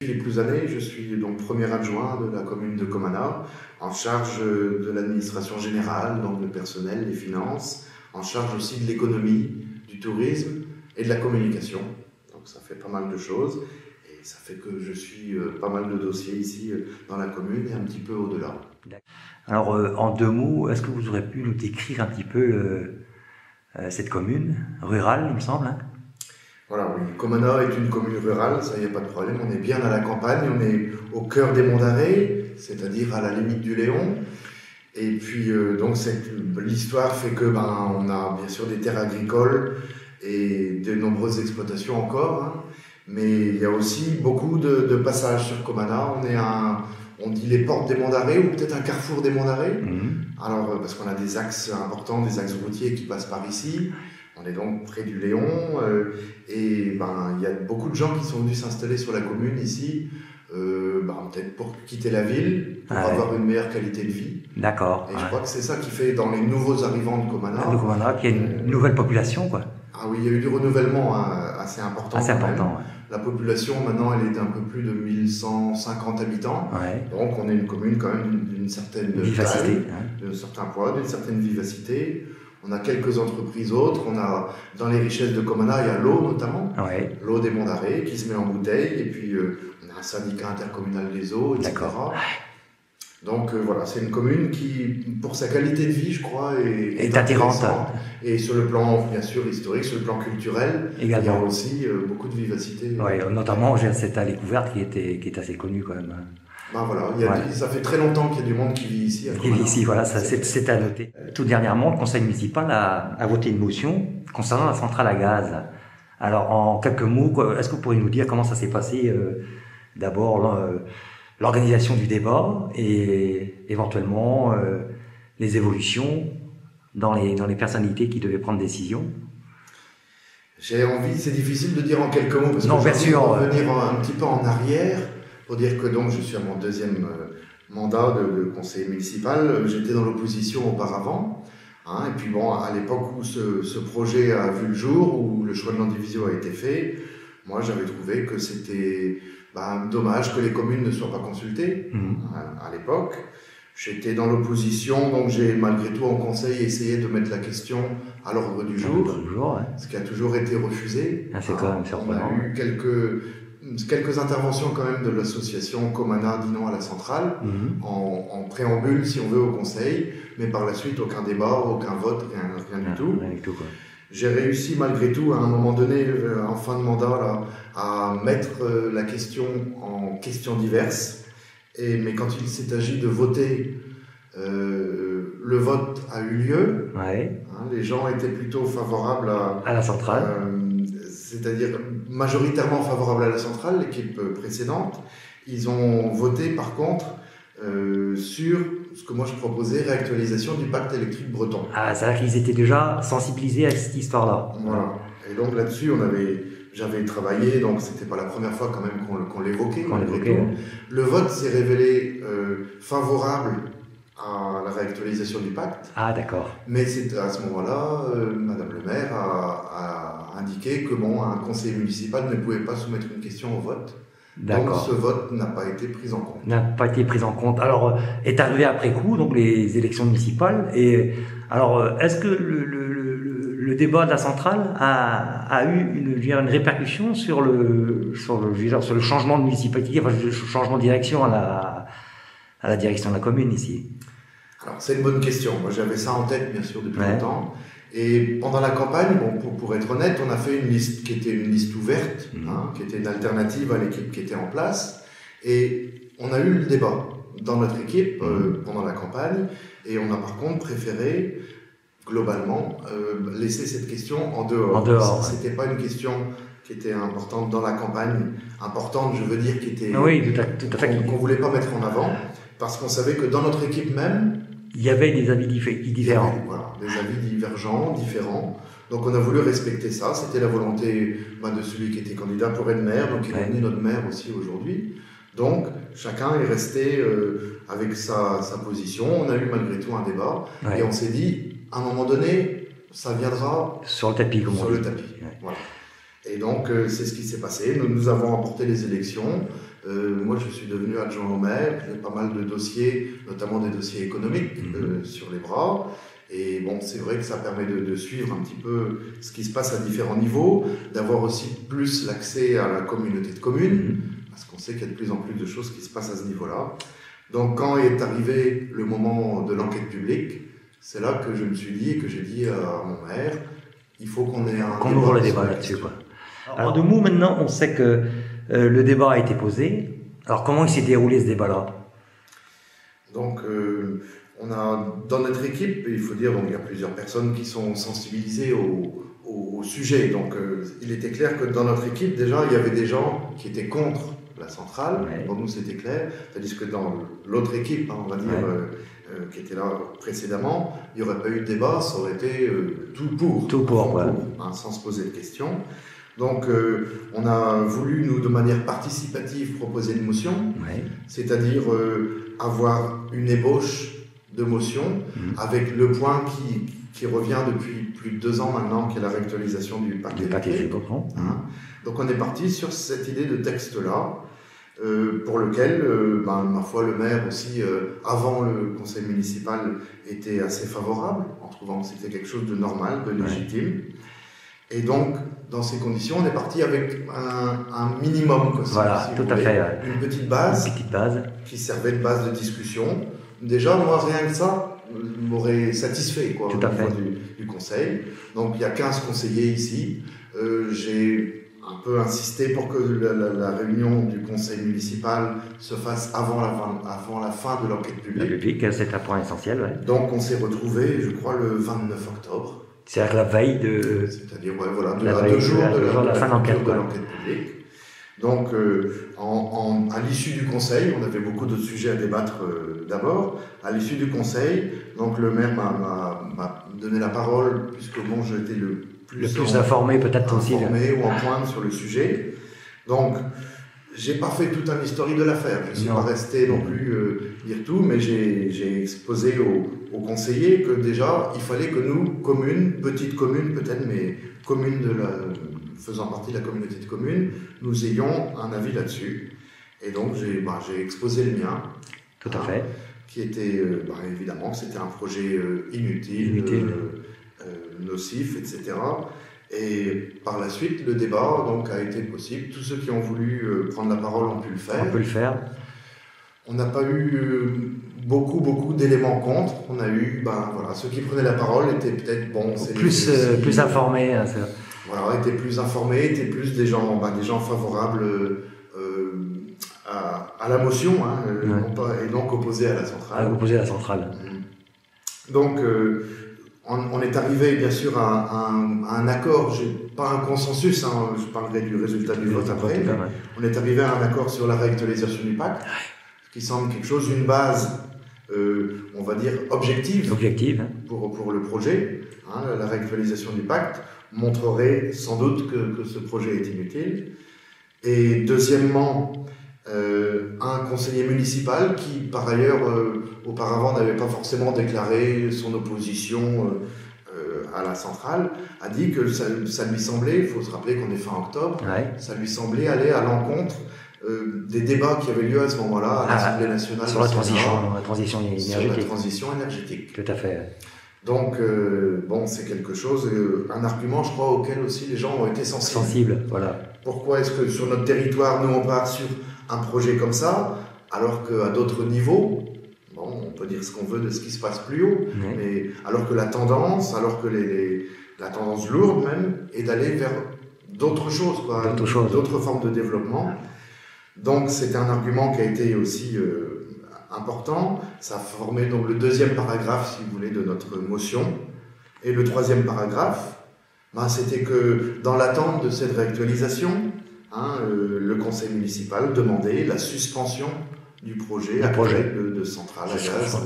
les plus années, je suis donc premier adjoint de la commune de Comana, en charge de l'administration générale, donc le personnel, les finances, en charge aussi de l'économie, du tourisme et de la communication. Donc ça fait pas mal de choses et ça fait que je suis pas mal de dossiers ici dans la commune et un petit peu au-delà. Alors en 2 mots, est-ce que vous aurez pu nous décrire un petit peu cette commune rurale, il me semble, hein? Voilà, oui. Comana est une commune rurale, ça y a pas de problème. On est bien à la campagne, on est au cœur des Monts d'Arrée, c'est-à-dire à la limite du Léon. Et puis donc l'histoire fait que on a bien sûr des terres agricoles et de nombreuses exploitations encore, hein. Mais il y a aussi beaucoup de passages sur Comana. On dit les portes des Monts d'Arrée ou peut-être un carrefour des Monts d'Arrée. Alors parce qu'on a des axes importants, des axes routiers qui passent par ici. On est donc près du Léon et il y a beaucoup de gens qui sont venus s'installer sur la commune ici, peut-être pour quitter la ville, pour avoir une meilleure qualité de vie. D'accord. Et je crois que c'est ça qui fait dans les nouveaux arrivants de Comana. De Comana, qui est une nouvelle population, quoi. Ah oui, il y a eu du renouvellement assez important. Assez important, ouais. La population maintenant, elle est d'un peu plus de 1150 habitants. Ouais. Donc on est une commune quand même d'une certaine vivacité, taille, d'un certain poids, d'une certaine vivacité. On a quelques entreprises autres, on a dans les richesses de Comana, il y a l'eau notamment, l'eau des Monts d'Arrêt qui se met en bouteille, et puis on a un syndicat intercommunal des eaux, etc. D'accord. Donc voilà, c'est une commune qui, pour sa qualité de vie, je crois, est attirante. Et sur le plan, bien sûr, historique, sur le plan culturel, également. Il y a aussi beaucoup de vivacité. Oui, notamment j'ai cette allée couverte qui est assez connue quand même. Voilà, ça fait très longtemps qu'il y a du monde qui vit ici. Qui vit ici, voilà, c'est à noter. Tout dernièrement, le conseil municipal a voté une motion concernant la centrale à gaz. Alors, en quelques mots, est-ce que vous pourriez nous dire comment ça s'est passé d'abord l'organisation du débat et éventuellement les évolutions dans les personnalités qui devaient prendre décision? J'ai envie, c'est difficile de dire en quelques mots, parce que bien j'ai envie de revenir un petit peu en arrière. Pour dire que donc je suis à mon deuxième mandat de conseiller municipal, j'étais dans l'opposition auparavant, et puis à l'époque où ce projet a vu le jour, où le choix de l'indivision a été fait, moi j'avais trouvé que c'était dommage que les communes ne soient pas consultées à l'époque. J'étais dans l'opposition, donc j'ai malgré tout en conseil essayé de mettre la question à l'ordre du jour, ce qui a toujours été refusé. C'est quand même surprenant. On a eu quelques interventions quand même de l'association Comana dit non à la centrale, en préambule si on veut au conseil, mais par la suite aucun débat, aucun vote, rien du tout. Rien du tout, quoi. J'ai réussi malgré tout à un moment donné, en fin de mandat, à mettre la question en questions diverses, mais quand il s'est agi de voter, le vote a eu lieu. Les gens étaient plutôt favorables à la centrale. C'est-à-dire majoritairement favorable à la centrale, l'équipe précédente. Ils ont voté par contre sur ce que moi je proposais, réactualisation du pacte électrique breton. C'est-à-dire qu'ils étaient déjà sensibilisés à cette histoire-là. Voilà. Et donc là-dessus, j'avais travaillé, donc c'était pas la première fois quand même qu'on l'évoquait. Le vote s'est révélé favorable à la réactualisation du pacte. D'accord. Mais c'est à ce moment-là, Madame le maire a indiqué que un conseiller municipal ne pouvait pas soumettre une question au vote. Donc ce vote n'a pas été pris en compte. N'a pas été pris en compte. Alors, est arrivé après coup, donc les élections municipales. Et alors, est-ce que le débat de la centrale a eu une répercussion sur le changement de municipalité, le changement de direction à la direction de la commune ici? Alors, c'est une bonne question. Moi, j'avais ça en tête, bien sûr, depuis longtemps. Et pendant la campagne, pour être honnête, on a fait une liste qui était une liste ouverte, qui était une alternative à l'équipe qui était en place. Et on a eu le débat dans notre équipe pendant la campagne. Et on a par contre préféré, globalement, laisser cette question en dehors. C'était pas une question qui était importante dans la campagne. Importante, je veux dire, qui était... tout à fait. Qu'on voulait pas mettre en avant. Parce qu'on savait que dans notre équipe même, il y avait des avis différents. Des avis divergents, différents. Donc on a voulu respecter ça. C'était la volonté de celui qui était candidat pour être maire, donc il est devenu notre maire aussi aujourd'hui. Donc chacun est resté avec sa position. On a eu malgré tout un débat et on s'est dit, à un moment donné, ça viendra sur le tapis. Voilà. Et donc c'est ce qui s'est passé. Nous avons remporté les élections. Moi, je suis devenu adjoint au maire. J'ai pas mal de dossiers, notamment des dossiers économiques, sur les bras. Et bon, c'est vrai que ça permet de suivre un petit peu ce qui se passe à différents niveaux, d'avoir aussi plus l'accès à la communauté de communes, parce qu'on sait qu'il y a de plus en plus de choses qui se passent à ce niveau-là. Donc, quand est arrivé le moment de l'enquête publique, c'est là que je me suis dit, et que j'ai dit à mon maire, il faut qu'on ait un qu'on ouvre le débat là-dessus, quoi. Alors, de nous, maintenant, on sait que le débat a été posé. Alors, comment il s'est déroulé ce débat-là? Donc, on a, dans notre équipe, il faut dire, donc, il y a plusieurs personnes qui sont sensibilisées au sujet. Donc, il était clair que dans notre équipe, déjà, il y avait des gens qui étaient contre la centrale. Ouais. Pour nous, c'était clair. Tandis que dans l'autre équipe, hein, on va dire, qui était là précédemment, il n'y aurait pas eu de débat, ça aurait été tout pour, ouais. Hein, sans se poser de questions. Donc, on a voulu, nous, de manière participative, proposer une motion, c'est-à-dire avoir une ébauche de motion avec le point qui revient depuis plus de 2 ans maintenant, qui est la réactualisation du parc électrique. Donc, on est parti sur cette idée de texte-là, pour lequel, ma foi, le maire aussi, avant le conseil municipal, était assez favorable, en trouvant que c'était quelque chose de normal, de légitime. Et donc, dans ces conditions, on est parti avec un minimum. Quoi, voilà, tout à fait. Une petite base qui servait de base de discussion. Déjà, moi, rien que ça m'aurait satisfait quoi, tout à fait. Du conseil. Donc, il y a 15 conseillers ici. J'ai un peu insisté pour que la réunion du conseil municipal se fasse avant la fin de l'enquête publique. C'est un point essentiel. Ouais. Donc, on s'est retrouvés, je crois, le 29 octobre. C'est-à-dire la veille de... C'est-à-dire, voilà, à 2 jours de la fin d'enquête publique. Donc, à l'issue du conseil, on avait beaucoup d'autres sujets à débattre d'abord. À l'issue du conseil, donc le maire m'a donné la parole, puisque bon, j'étais le plus informé peut-être aussi. Informé ou en pointe sur le sujet. Donc, j'ai pas fait tout un historique de l'affaire. Je ne suis pas resté non plus dire tout, mais j'ai exposé aux conseillers que déjà, il fallait que nous, communes, petites communes peut-être, mais communes faisant partie de la communauté de communes, nous ayons un avis là-dessus. Et donc, j'ai exposé le mien. Tout à fait. Qui était, évidemment, c'était un projet inutile. Nocif, etc. Et par la suite, le débat donc, a été possible. Tous ceux qui ont voulu prendre la parole ont pu le faire. On peut le faire. On n'a pas eu beaucoup d'éléments contre. On a eu, ceux qui prenaient la parole étaient peut-être plus informés. Hein, voilà, étaient plus informés, étaient plus des gens favorables à la motion, et donc opposés à la centrale. Opposés à la centrale. Donc, on est arrivé bien sûr à un accord, pas un consensus, je parlerai du résultat du vote après, mais on est arrivé à un accord sur la réactualisation du pacte, ce qui semble quelque chose, une base, on va dire, objective pour le projet. La réactualisation du pacte montrerait sans doute que ce projet est inutile. Et deuxièmement, un conseiller municipal qui, par ailleurs, auparavant n'avait pas forcément déclaré son opposition à la centrale, a dit que ça lui semblait, il faut se rappeler qu'on est fin octobre, ça lui semblait aller à l'encontre des débats qui avaient lieu à ce moment-là à l'Assemblée nationale. Sur la transition énergétique. Tout à fait. Donc, c'est quelque chose, un argument, je crois, auquel aussi les gens ont été sensibles. Voilà. Pourquoi est-ce que sur notre territoire, nous, on part sur un projet comme ça, alors qu'à d'autres niveaux, on peut dire ce qu'on veut de ce qui se passe plus haut, mais alors que la tendance lourde même, est d'aller vers d'autres choses, d'autres formes de développement. Donc c'était un argument qui a été aussi important. Ça a formé donc le deuxième paragraphe, si vous voulez, de notre motion. Et le troisième paragraphe, c'était que dans l'attente de cette réactualisation, le conseil municipal demandait la suspension du projet de centrale à gaz.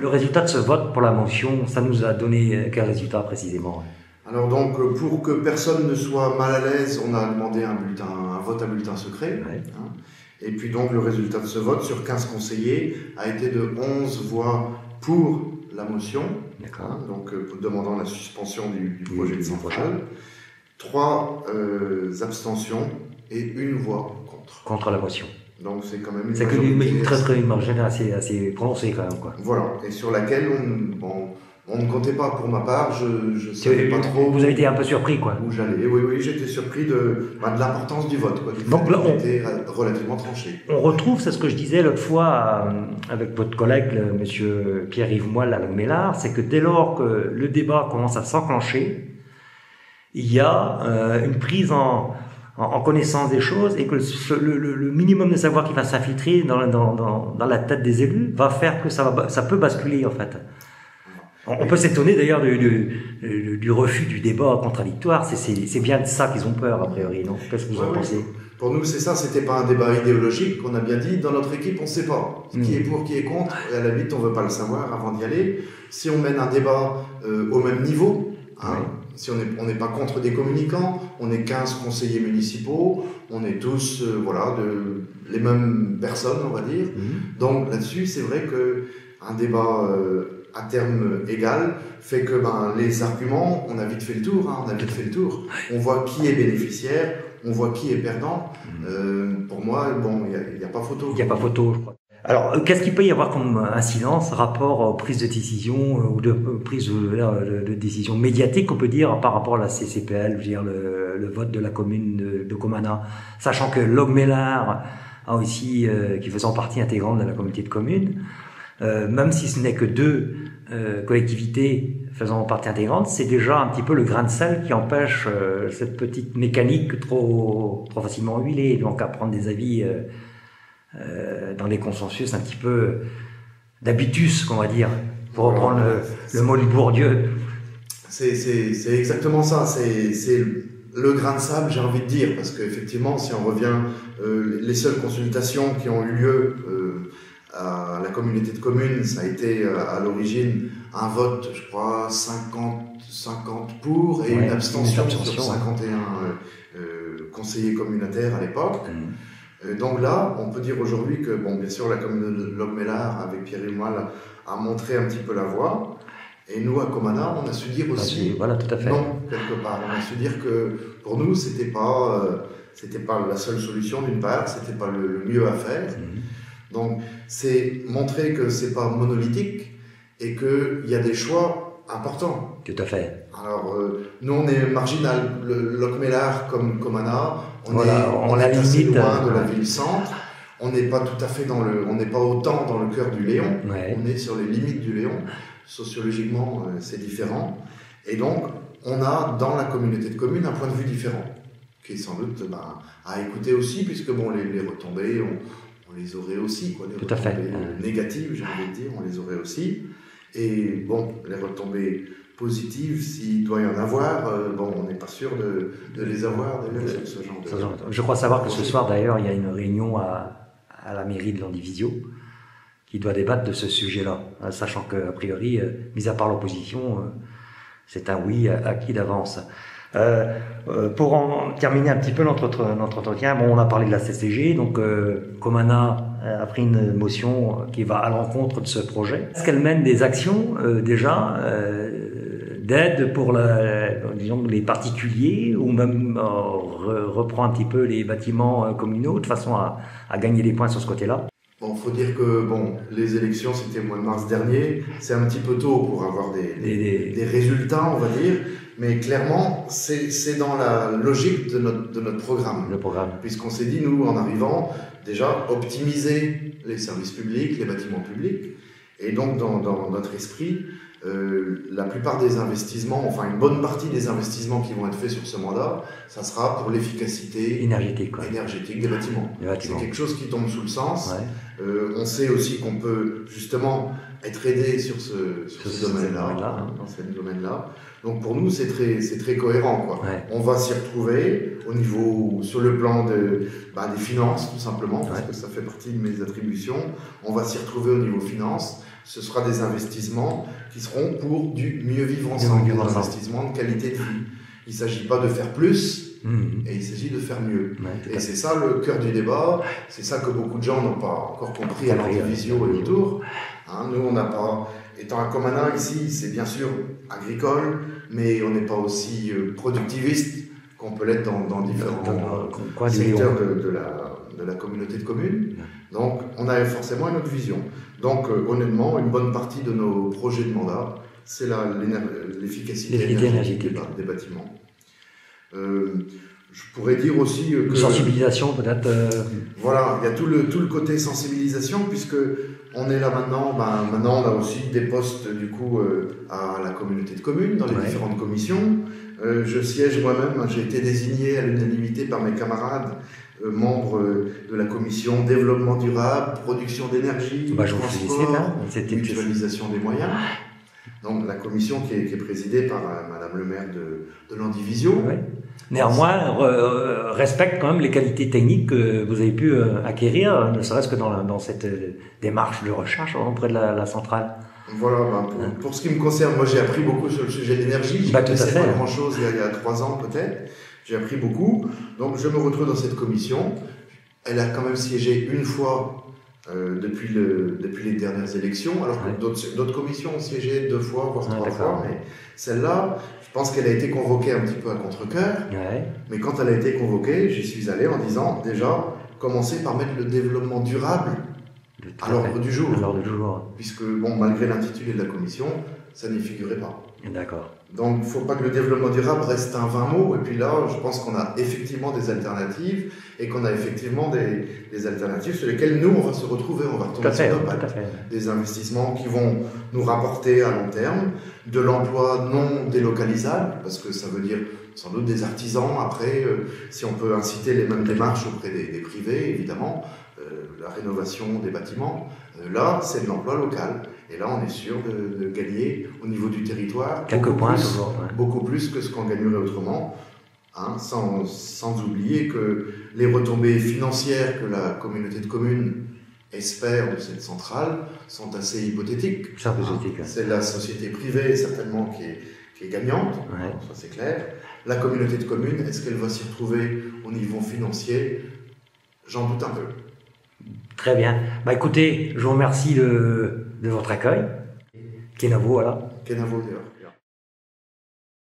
Le résultat de ce vote pour la motion, ça nous a donné quel résultat précisément? Alors donc, pour que personne ne soit mal à l'aise, on a demandé un vote à bulletin secret. Et puis donc, le résultat de ce vote sur 15 conseillers a été de 11 voix pour la motion, donc demandant la suspension du projet de centrale, 3 abstentions et 1 voix contre. Contre la motion. Donc c'est quand même une c'est majorité très margine assez prononcée quand même, quoi. voilà, et sur laquelle on ne comptait pas. Pour ma part, je savais pas trop. Vous avez été un peu surpris, quoi. Où j'allais. Oui, j'étais surpris de l'importance du vote, quoi, du Donc fait là, qu'il était relativement tranché. On retrouve, c'est ce que je disais l'autre fois avec votre collègue, monsieur Pierre-Yves Moelle à Longuemélard, c'est que dès lors que le débat commence à s'enclencher, il y a une prise en connaissance des choses et que le minimum de savoir qui va s'infiltrer dans la tête des élus va faire que ça peut basculer, en fait. On peut s'étonner d'ailleurs du refus du débat contradictoire. C'est bien de ça qu'ils ont peur, a priori, non? Qu'est-ce que vous en pensez? Pour nous, c'est ça, c'était pas un débat idéologique. On a bien dit, dans notre équipe, on ne sait pas. Qui est pour, qui est contre, et à la limite, on ne veut pas le savoir avant d'y aller. Si on mène un débat au même niveau, si on n'est pas contre des communicants, on est 15 conseillers municipaux, on est tous les mêmes personnes, on va dire. Donc là-dessus, c'est vrai qu'un débat à terme égal fait que les arguments, on a vite fait le tour. On voit qui est bénéficiaire, on voit qui est perdant. Pour moi, il n'y a pas photo. Il n'y a pas photo, je crois. Alors, qu'est-ce qu'il peut y avoir comme incidence, rapport aux prises de décision ou de prise de décision médiatique, on peut dire, par rapport à la CCPL, je veux dire, le vote de la commune de Comana, sachant que Longuemélard a aussi, qui faisant partie intégrante de la communauté de communes, même si ce n'est que 2 collectivités faisant partie intégrante, c'est déjà un petit peu le grain de sel qui empêche cette petite mécanique trop facilement huilée, donc à prendre des avis dans les consensus un petit peu d'habitus, on va dire, pour reprendre le mot de Bourdieu. C'est exactement ça, c'est le grain de sable, j'ai envie de dire, parce qu'effectivement, si on revient, les seules consultations qui ont eu lieu à la communauté de communes, ça a été à l'origine un vote, je crois, 50 pour et une abstention sur 51 conseillers communautaires à l'époque. Donc là, on peut dire aujourd'hui que, bien sûr, la commune de Longuemélard, avec Pierre-Yves Moelle, a montré un petit peu la voie. Et nous, à Comana, on a su dire aussi voilà, tout à fait. Non, quelque part. On a su dire que, pour nous, c'était pas la seule solution, d'une part, c'était pas le mieux à faire. Donc, c'est montrer que c'est pas monolithique et qu'il y a des choix importants. Tout à fait. Alors, nous, on est marginal. Longuemélard comme Comana, on est assez loin de la ville-centre. On n'est pas tout à fait on n'est pas autant dans le cœur du Léon. On est sur les limites du Léon. Sociologiquement, c'est différent. Et donc, on a dans la communauté de communes un point de vue différent, qui est sans doute à écouter aussi, puisque les retombées, on les aurait aussi, quoi. Les retombées négatives, j'ai envie de dire, on les aurait aussi. Et les retombées positives, s'il doit y en avoir, on n'est pas sûr de les avoir d'ailleurs sur ce genre de... Je crois savoir que ce soir, d'ailleurs, il y a une réunion à la mairie de Landivisiau qui doit débattre de ce sujet-là, sachant qu'a priori, mis à part l'opposition, c'est un oui acquis d'avance. Pour en terminer un petit peu notre entretien, on a parlé de la CCG, donc Comana a pris une motion qui va à l'encontre de ce projet. Est-ce qu'elle mène des actions déjà d'aide pour les particuliers ou même reprend un petit peu les bâtiments communaux de façon à gagner des points sur ce côté-là? Il faut dire que les élections, c'était au mois de mars dernier. C'est un petit peu tôt pour avoir des résultats, on va dire. Mais clairement, c'est dans la logique de notre programme. Le programme. Puisqu'on s'est dit, nous, en arrivant, déjà, optimiser les services publics, les bâtiments publics. Et donc, dans notre esprit, la plupart des investissements, enfin une bonne partie des investissements qui vont être faits sur ce mandat, ça sera pour l'efficacité énergétique des bâtiments. C'est quelque chose qui tombe sous le sens. On sait aussi qu'on peut justement être aidé sur ce domaine-là, dans ce domaine-là. Donc pour nous, c'est très cohérent, quoi. On va s'y retrouver sur le plan des finances, tout simplement, parce que ça fait partie de mes attributions. On va s'y retrouver au niveau finances. Ce sera des investissements qui seront pour du mieux vivre ensemble, des investissements de qualité de vie. Il ne s'agit pas de faire plus, et il s'agit de faire mieux. Et c'est ça le cœur du débat, c'est ça que beaucoup de gens n'ont pas encore compris à Landivisiau et autour. Nous, on n'a pas... Étant à Comana, ici, c'est bien sûr agricole, mais on n'est pas aussi productiviste qu'on peut l'être dans différents secteurs de la communauté de communes. Donc, on a forcément une autre vision. Donc, honnêtement, une bonne partie de nos projets de mandat, c'est l'efficacité énergétique des bâtiments. Je pourrais dire aussi que... Sensibilisation peut-être Voilà, il y a tout le côté sensibilisation, puisque on est là maintenant. Maintenant, on a aussi des postes, du coup, à la communauté de communes, dans les différentes commissions. Je siège moi-même, j'ai été désigné à l'unanimité par mes camarades, membres de la commission développement durable, production d'énergie, transport, mutualisation des moyens. Donc la commission qui est présidée par Madame le maire de l'Andivisio. Ouais. Néanmoins, respecte quand même les qualités techniques que vous avez pu acquérir, ne serait-ce que dans cette démarche de recherche auprès de la centrale. Voilà, pour ce qui me concerne, moi j'ai appris beaucoup sur le sujet de l'énergie. Je ne connaissais pas grand-chose il y a 3 ans peut-être. J'ai appris beaucoup. Donc je me retrouve dans cette commission. Elle a quand même siégé une fois depuis les dernières élections, alors que d'autres commissions ont siégé 2 fois, voire 3 fois. Mais celle-là, je pense qu'elle a été convoquée un petit peu à contre-cœur. Mais quand elle a été convoquée, j'y suis allé en disant déjà, commencez par mettre le développement durable à l'ordre du jour. Puisque, bon, malgré l'intitulé de la commission, ça n'y figurait pas. D'accord. Donc, il ne faut pas que le développement durable reste un vain mot. Et puis là, je pense qu'on a effectivement des alternatives et qu'on a effectivement des alternatives sur lesquelles nous, on va se retrouver, on va retomber sur nos pattes. Des investissements qui vont nous rapporter à long terme, de l'emploi non délocalisable, parce que ça veut dire sans doute des artisans. Après, si on peut inciter les mêmes démarches auprès des privés, évidemment, la rénovation des bâtiments, là, c'est de l'emploi local. Et là, on est sûr de gagner au niveau du territoire beaucoup plus que ce qu'on gagnerait autrement, hein, sans oublier que les retombées financières que la communauté de communes espère de cette centrale sont assez hypothétiques. C'est la société privée, certainement, qui est gagnante, ça c'est clair. La communauté de communes, est-ce qu'elle va s'y retrouver au niveau financier? J'en doute un peu. Très bien. Écoutez, je vous remercie de votre accueil. Kenavo, voilà. Kenavo, d'ailleurs.